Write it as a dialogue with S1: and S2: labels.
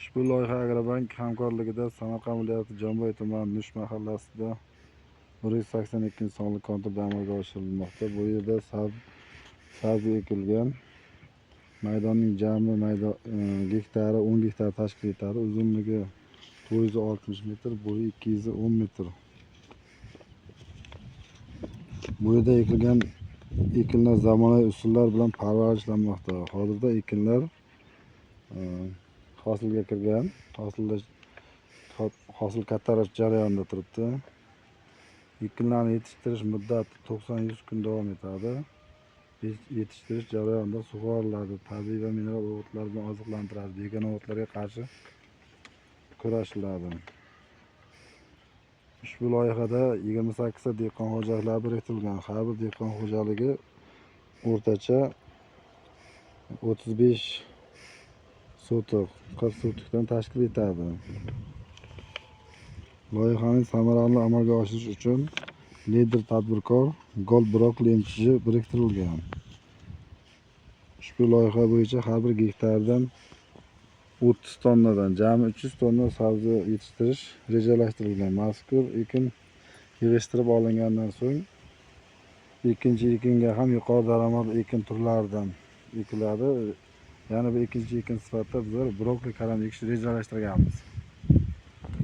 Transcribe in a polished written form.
S1: Ushbu loyiha Agrobank hamkorligida Samarqand viloyati Jomboy tumani Nush mahallasida 182 sonli konturda amalga oshirilmoqda. Bu yerda sabzi ekilgan. Maydonning jami gektari 10 gektar tashkil etadi. Uzunligi 960 metr, bo'yi 210 metr. Bu yerda ekilgan ekinlar zamonaviy usullar bilan parvarishlanmoqda. Hozirda ekinlar hosilga kirgan, hosil ko'tarish jarayonida turibdi. Ekinlarni yetishtirish muddati 90-100 kun davom etadi. Yetishtirish jarayonida sug'oriladi, tabiiy va mineral o'g'itlar bilan oziqlantiriladi, begona o'g'itlarga qarshi kurashiladi. Ushbu loyihada 28 ta dehqon xo'jaliklari biriktirilgan. Har bir dehqon xo'jaligi o'rtacha 35 sotik, 40 sotikdan tashkil etadi. Loyihaning samarali amalga oshirish uchun lider tadbirkor Gold Brokoli MChJ biriktirilgan. Ushbu loyiha bo'yicha har bir gektardan 30 tonnadan jami 300 tonna sabzi yetishtirish rejalashtirilgan. Mazkur ekin yig'ishtirib olingandan so'ng ikkinchi ekinga ham yuqori daromadli ekin turlaridan ekiladi. Yana bir ikkinchi ekin sifatida biz brokoli karam ekishni rejalashtirganmiz.